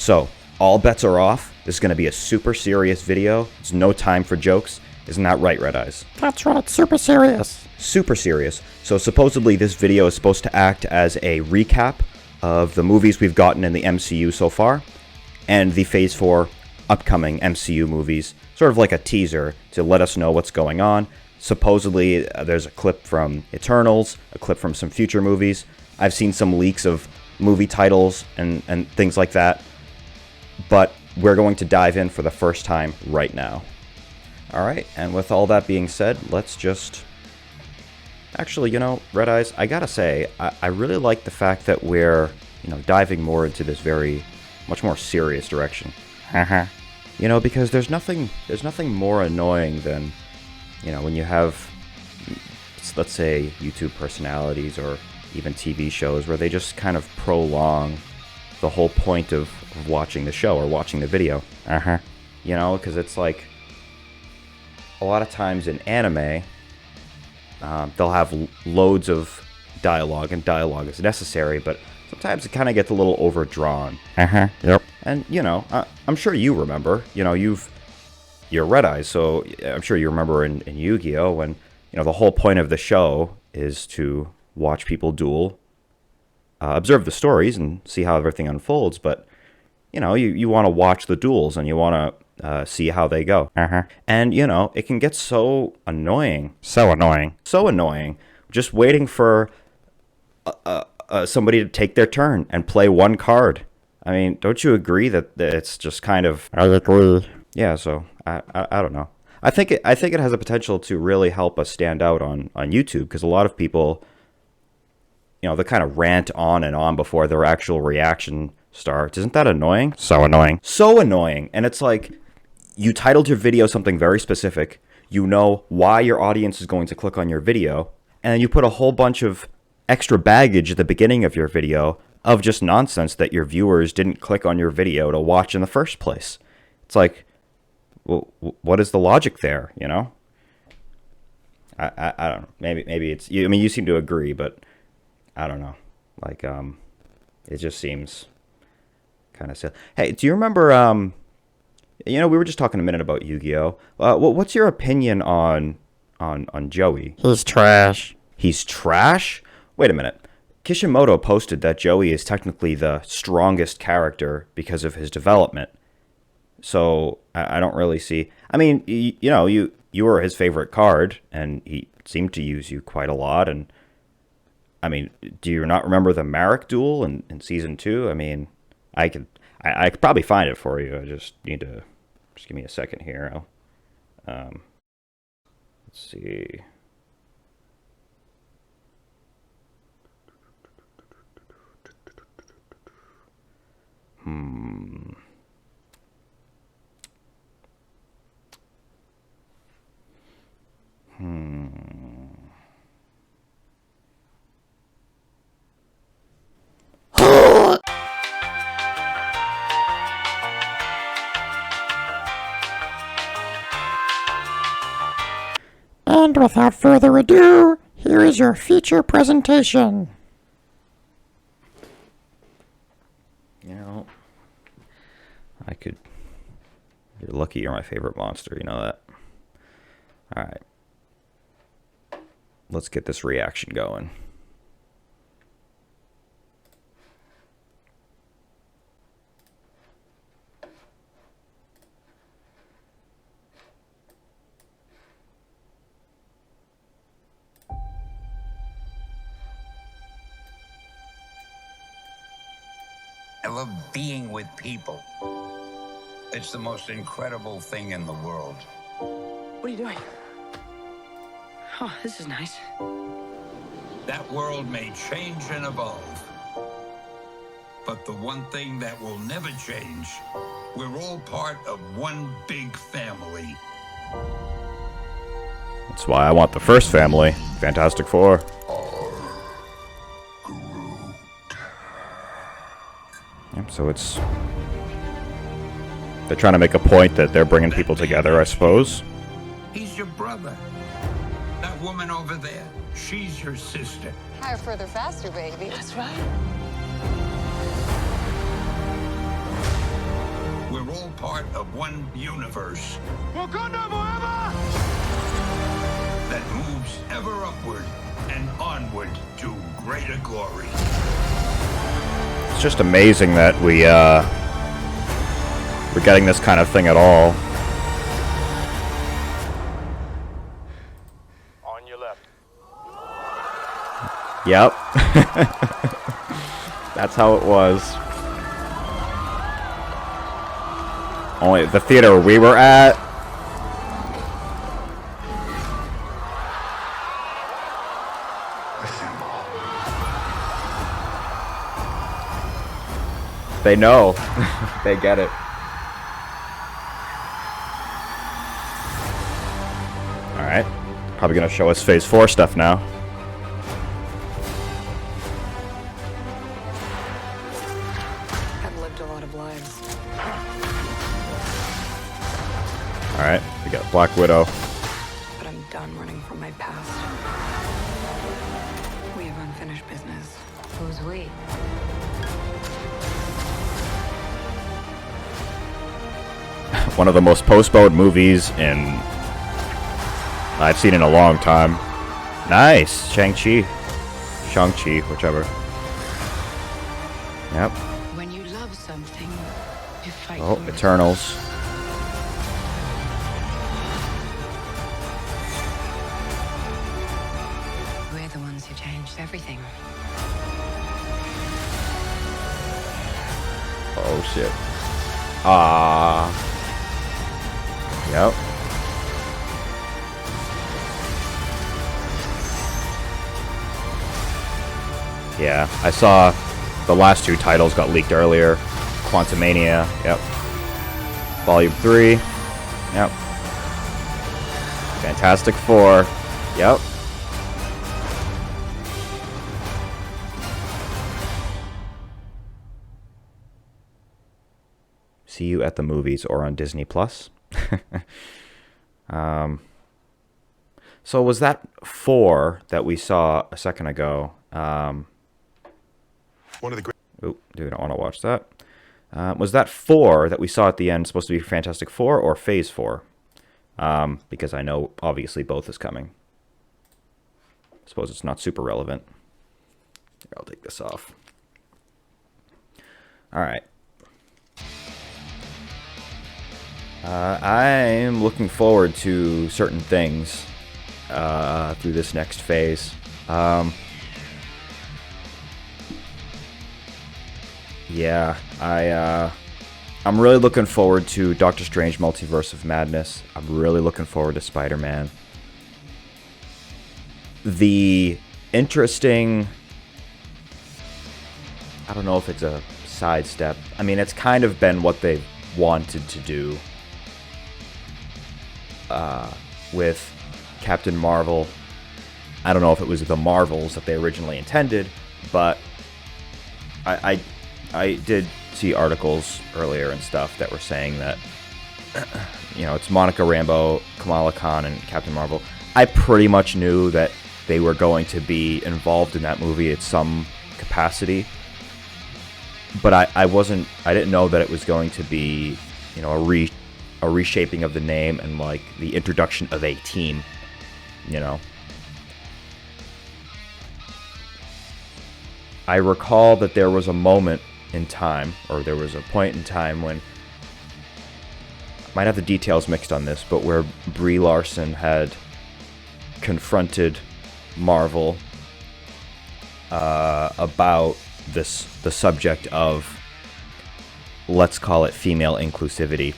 So, all bets are off. This is going to be a super serious video. There's no time for jokes. Isn't that right, Red Eyes? That's right, super serious. Super serious. So supposedly this video is supposed to act as a recap of the movies we've gotten in the MCU so far, and the Phase 4 upcoming MCU movies, sort of like a teaser to let us know what's going on. Supposedly there's a clip from Eternals, a clip from some future movies. I've seen some leaks of movie titles and things like that, but we're going to dive in for the first time right now. Alright, and with all that being said, let's just... Actually, you know, Red Eyes, I gotta say, I really like the fact that we're, you know, diving more into this much more serious direction. You know, because there's nothing more annoying than, you know, when you have, let's say, YouTube personalities or even TV shows where they just kind of prolong the whole point of watching the show or watching the video. You know, because it's like, a lot of times in anime, they'll have loads of dialogue, and dialogue is necessary, but sometimes it kind of gets a little overdrawn. Yep. And, you know, I'm sure you remember, you know, you're Red Eyes, so I'm sure you remember in Yu-Gi-Oh! When, you know, the whole point of the show is to watch people duel, observe the stories, and see how everything unfolds, but, you know, you want to watch the duels, and you want to see how they go. And, you know, it can get so annoying. So annoying. So annoying. Just waiting for somebody to take their turn and play one card. I mean, don't you agree that it's just kind of... I agree. Yeah, so, I don't know. I think it has the potential to really help us stand out on YouTube, because a lot of people, you know, they kind of rant on and on before their actual reaction starts. Isn't that annoying? So annoying. So annoying. And it's like, you titled your video something very specific, you know why your audience is going to click on your video, and then you put a whole bunch of extra baggage at the beginning of your video of just nonsense that your viewers didn't click on your video to watch in the first place. It's like, well, what is the logic there, you know? I don't know. Maybe it's... I mean, you seem to agree, but I don't know. Like, it just seems kind of silly. Hey, do you remember... You know, we were just talking a minute about Yu-Gi-Oh! What's your opinion on Joey? He's trash. He's trash? Wait a minute. Kishimoto posted that Joey is technically the strongest character because of his development. So, I don't really see... I mean, you know, you were his favorite card, and he seemed to use you quite a lot, and... I mean, do you not remember the Marek duel in Season 2? I mean, I could probably find it for you. I just need to... Just give me a second here. Let's see. And without further ado, here is your feature presentation. You know, you're lucky you're my favorite monster, you know that? Alright. Let's get this reaction going. I love being with people. It's the most incredible thing in the world. What are you doing? Oh, this is nice. That world may change and evolve. But the one thing that will never change, we're all part of one big family. That's why I want the first family, Fantastic Four. Yep, so it's... They're trying to make a point that they're bringing people together, I suppose. He's your brother. That woman over there, she's your sister. Higher, further, faster, baby. That's right. all part of one universe that moves ever upward and onward to greater glory. It's just amazing that we're getting this kind of thing at all. On your left. Yep. That's how it was. Only the theater we were at. They know. They get it. Alright. Probably gonna show us Phase 4 stuff now. I've lived a lot of lives. Alright, we got Black Widow. But I'm done running from my past. We have unfinished business. Who's we? One of the most postponed movies I've seen in a long time. Nice! Shang-Chi, whichever. Yep. When you love something, you fight Oh, for it. Eternals. We're the ones who changed everything. Oh shit. Ah. Yep. Yeah, I saw the last two titles got leaked earlier. Quantumania, yep. Volume 3, yep. Fantastic Four, yep. See you at the movies or on Disney Plus. So was that 4 that we saw a second ago? One of the great. Oh, dude, I don't want to watch that. Was that 4 that we saw at the end supposed to be Fantastic Four or Phase 4? Because I know, obviously, both is coming. I suppose it's not super relevant. Here, I'll take this off. Alright. I'm looking forward to certain things through this next phase. Yeah, I'm really looking forward to Doctor Strange Multiverse of Madness. I'm really looking forward to Spider-Man. The interesting... I don't know if it's a sidestep. I mean, it's kind of been what they've wanted to do with Captain Marvel. I don't know if it was the Marvels that they originally intended, but I did see articles earlier and stuff that were saying that, you know, it's Monica Rambeau, Kamala Khan, and Captain Marvel. I pretty much knew that they were going to be involved in that movie at some capacity, but I didn't know that it was going to be, you know, a reshaping of the name and like the introduction of a team, you know. I recall that there was a moment in time, or there was a point in time when, I might have the details mixed on this, but where Brie Larson had confronted Marvel about the subject of, let's call it female inclusivity,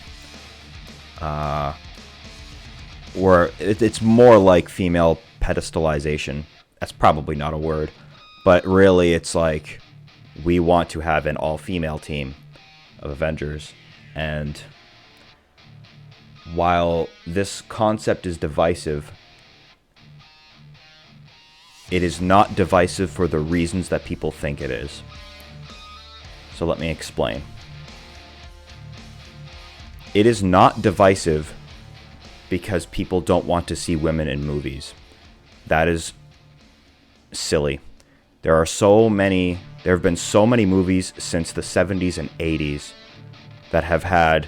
where it's more like female pedestalization. That's probably not a word, but really it's like, we want to have an all-female team of Avengers, and while this concept is divisive, it is not divisive for the reasons that people think it is. So let me explain. It is not divisive because people don't want to see women in movies. That is silly. There have been so many movies since the 70s and 80s that have had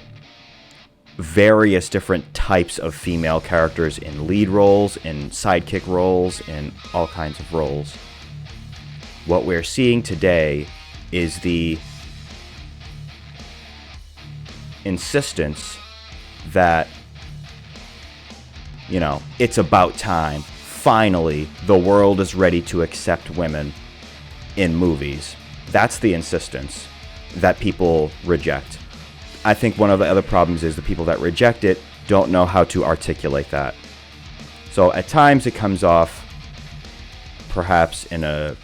various different types of female characters in lead roles, in sidekick roles, in all kinds of roles. What we're seeing today is the insistence that, you know, it's about time. Finally, the world is ready to accept women in movies. That's the insistence that people reject. I think one of the other problems is the people that reject it don't know how to articulate that. So at times it comes off perhaps in a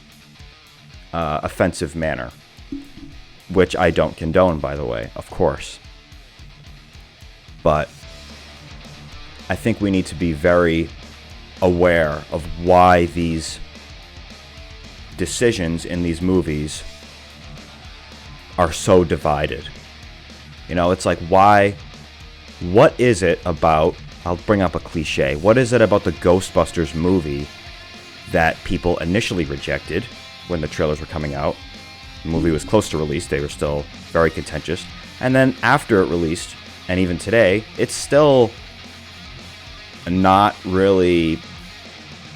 offensive manner, which I don't condone, by the way, of course. But I think we need to be very aware of why these decisions in these movies are so divided. You know, it's like, why? What is it about, I'll bring up a cliche, what is it about the Ghostbusters movie that people initially rejected when the trailers were coming out? The movie was close to release, they were still very contentious. And then after it released, and even today, it's still not really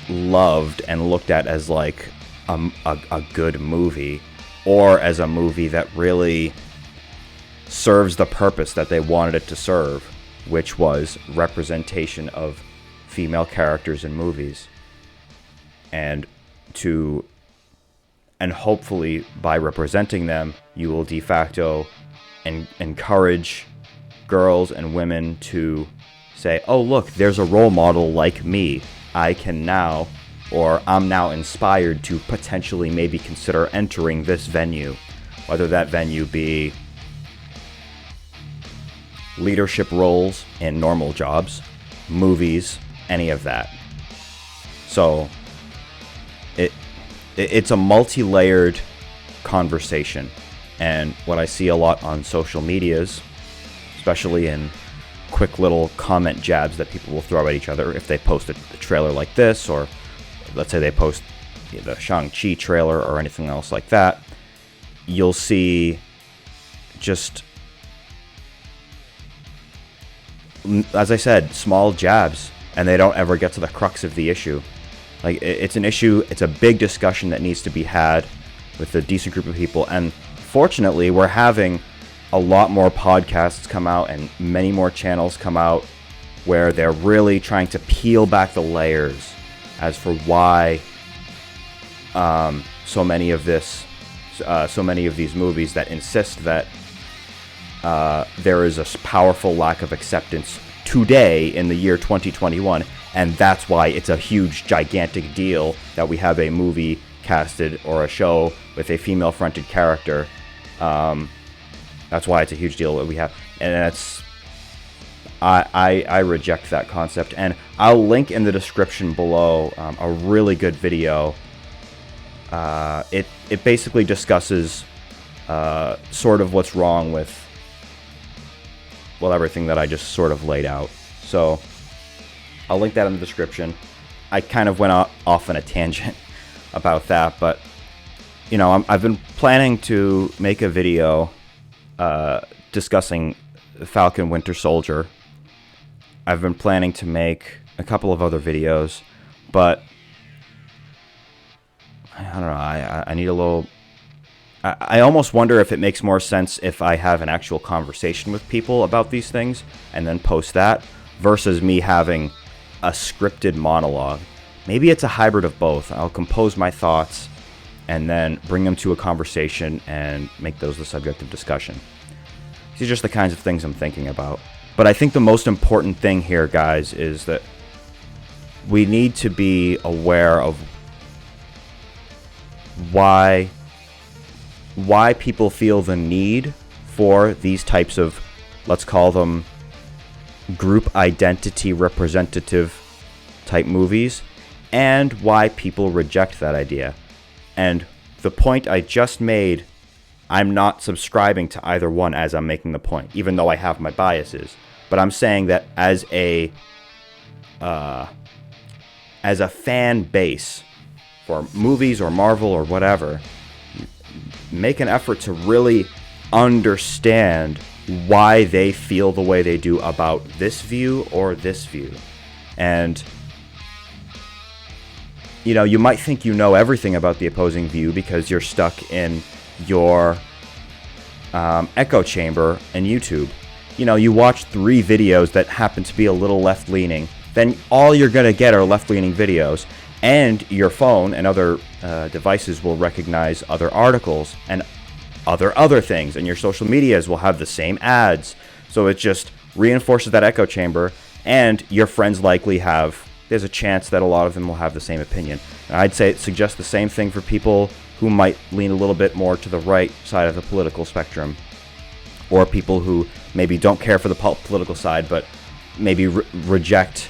loved and looked at as like a good movie, or as a movie that really serves the purpose that they wanted it to serve, which was representation of female characters in movies. And hopefully by representing them, you will de facto encourage girls and women to say, oh look, there's a role model like me. I can now, or I'm now inspired to potentially maybe consider entering this venue, whether that venue be leadership roles in normal jobs, movies, any of that. So it's a multi-layered conversation, and what I see a lot on social medias, especially in quick little comment jabs that people will throw at each other if they post a trailer like this, or let's say they post the Shang-Chi trailer or anything else like that, you'll see just, as I said, small jabs, and they don't ever get to the crux of the issue. Like, it's an issue, it's a big discussion that needs to be had with a decent group of people, and fortunately, we're having a lot more podcasts come out and many more channels come out where they're really trying to peel back the layers as for why so many of these movies that insist that there is a powerful lack of acceptance today in the year 2021, and that's why it's a huge, gigantic deal that we have a movie casted or a show with a female-fronted character. That's why it's a huge deal that we have, and that's I reject that concept. And I'll link in the description below a really good video. It basically discusses sort of what's wrong with, well, everything that I just sort of laid out. So I'll link that in the description. I kind of went off on a tangent about that, but you know, I've been planning to make a video discussing Falcon Winter Soldier. I've been planning to make a couple of other videos, but I don't know, I need a little... I almost wonder if it makes more sense if I have an actual conversation with people about these things and then post that, versus me having a scripted monologue. Maybe it's a hybrid of both. I'll compose my thoughts and then bring them to a conversation and make those the subject of discussion. These are just the kinds of things I'm thinking about. But I think the most important thing here, guys, is that we need to be aware of why people feel the need for these types of, let's call them, group identity representative type movies, and why people reject that idea. And the point I just made, I'm not subscribing to either one as I'm making the point, even though I have my biases. But I'm saying that as a fan base for movies or Marvel or whatever, make an effort to really understand why they feel the way they do about this view or this view. And, you know, you might think you know everything about the opposing view because you're stuck in your echo chamber in YouTube. You know, you watch 3 videos that happen to be a little left-leaning, then all you're going to get are left-leaning videos. And your phone and other devices will recognize other articles and other things, and your social medias will have the same ads. So it just reinforces that echo chamber, and your friends likely there's a chance that a lot of them will have the same opinion. And I'd say it suggests the same thing for people who might lean a little bit more to the right side of the political spectrum, or people who maybe don't care for the political side, but maybe reject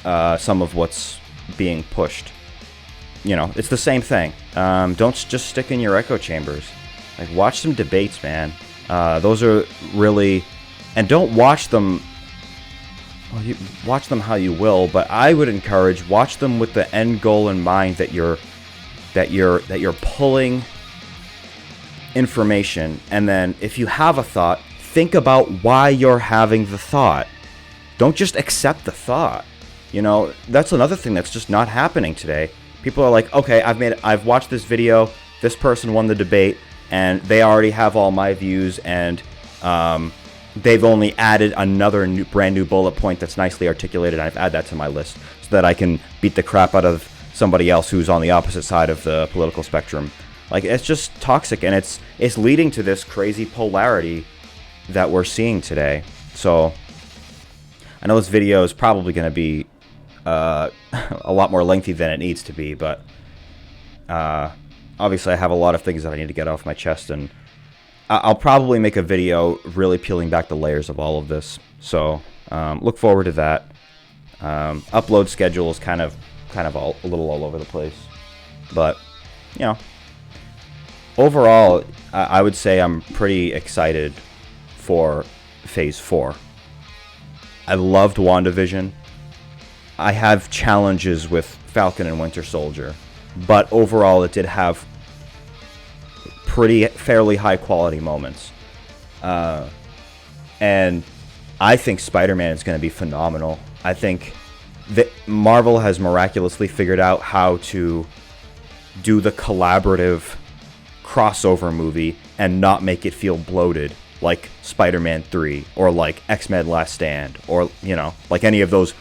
some of what's being pushed. You know, it's the same thing. Don't just stick in your echo chambers. Like, watch some debates, man. Those are really, and don't watch them. Well, you watch them how you will, but I would encourage watch them with the end goal in mind, that you're pulling information, and then if you have a thought, think about why you're having the thought. Don't just accept the thought. You know, that's another thing that's just not happening today. People are like, okay, I've watched this video, this person won the debate, and they already have all my views, and they've only added another brand new bullet point that's nicely articulated. I've added that to my list so that I can beat the crap out of somebody else who's on the opposite side of the political spectrum. Like, it's just toxic, and it's leading to this crazy polarity that we're seeing today. So I know this video is probably going to be a lot more lengthy than it needs to be, but obviously I have a lot of things that I need to get off my chest, and I'll probably make a video really peeling back the layers of all of this. So look forward to that. Upload schedule is kind of a little all over the place, but you know, overall I would say I'm pretty excited for Phase 4. I loved WandaVision. I have challenges with Falcon and Winter Soldier, but overall it did have fairly high quality moments. And I think Spider-Man is going to be phenomenal. I think that Marvel has miraculously figured out how to do the collaborative crossover movie and not make it feel bloated like Spider-Man 3 or like X-Men Last Stand, or, you know, like any of those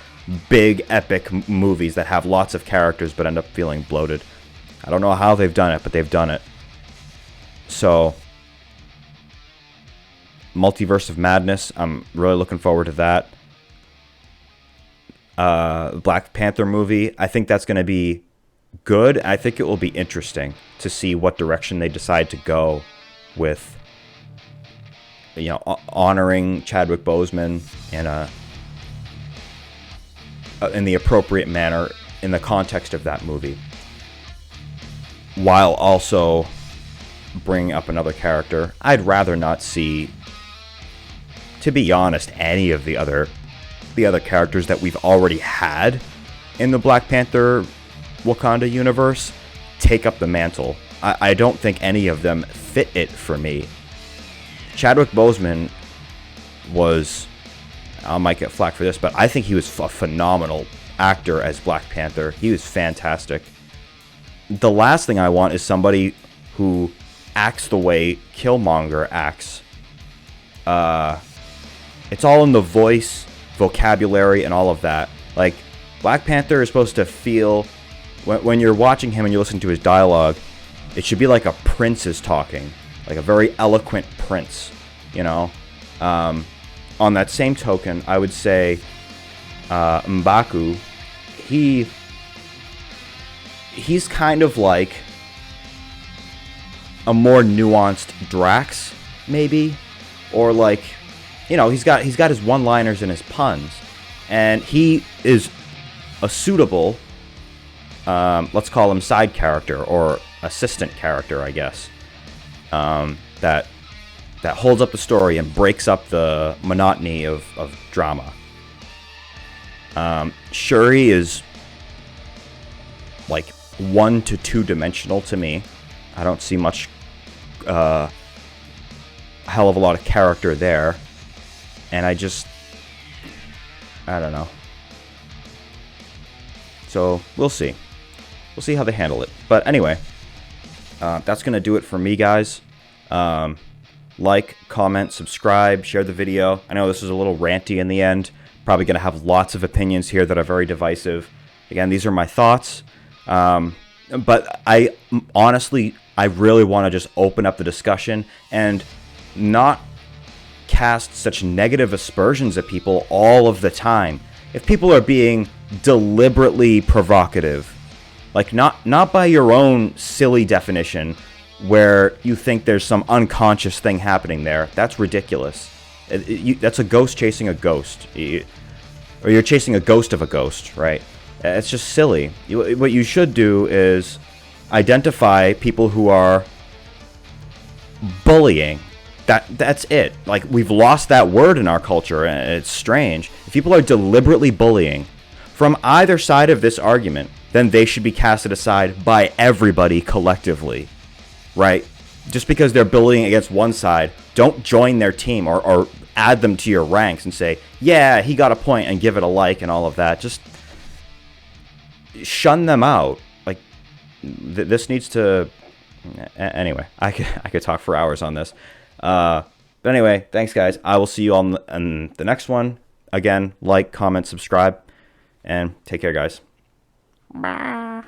big epic movies that have lots of characters but end up feeling bloated. I don't know how they've done it, but they've done it. So, Multiverse of Madness, I'm really looking forward to that. Black Panther movie, I think that's going to be good. I think it will be interesting to see what direction they decide to go with, you know, honoring Chadwick Boseman in the appropriate manner in the context of that movie, while also bringing up another character. I'd rather not see, to be honest, any of the other characters that we've already had in the Black Panther Wakanda universe take up the mantle. I don't think any of them fit it for me. Chadwick Boseman was, I might get flack for this, but I think he was a phenomenal actor as Black Panther. He was fantastic. The last thing I want is somebody who acts the way Killmonger acts. It's all in the voice, vocabulary, and all of that. Like, Black Panther is supposed to feel, when you're watching him and you listen to his dialogue, it should be like a prince is talking, like a very eloquent prince, you know. On that same token, I would say M'Baku, he's kind of like a more nuanced Drax, maybe, or like, you know, he's got his one-liners and his puns, and he is a suitable, let's call him side character or assistant character, I guess, that holds up the story and breaks up the monotony of drama. Shuri is like 1 to 2 dimensional to me. I don't see much, hell of a lot of character there. And I don't know. So we'll see. We'll see how they handle it. But anyway, that's going to do it for me, guys. Like, comment, subscribe, share the video. I know this is a little ranty in the end. Probably going to have lots of opinions here that are very divisive. Again, these are my thoughts. But I really want to just open up the discussion and not cast such negative aspersions at people all of the time. If people are being deliberately provocative, like not by your own silly definition where you think there's some unconscious thing happening there, that's ridiculous. That's a ghost chasing a ghost. Or you're chasing a ghost of a ghost, right? It's just silly. What you should do is identify people who are bullying. That's it. Like, we've lost that word in our culture, and it's strange. If people are deliberately bullying from either side of this argument, then they should be casted aside by everybody collectively, right? Just because they're bullying against one side, don't join their team or add them to your ranks and say, yeah, he got a point, and give it a like and all of that. Just shun them out. Like, this needs to... Anyway, I could talk for hours on this. But anyway, thanks, guys. I will see you on the next one. Again, like, comment, subscribe, and take care, guys. Bye.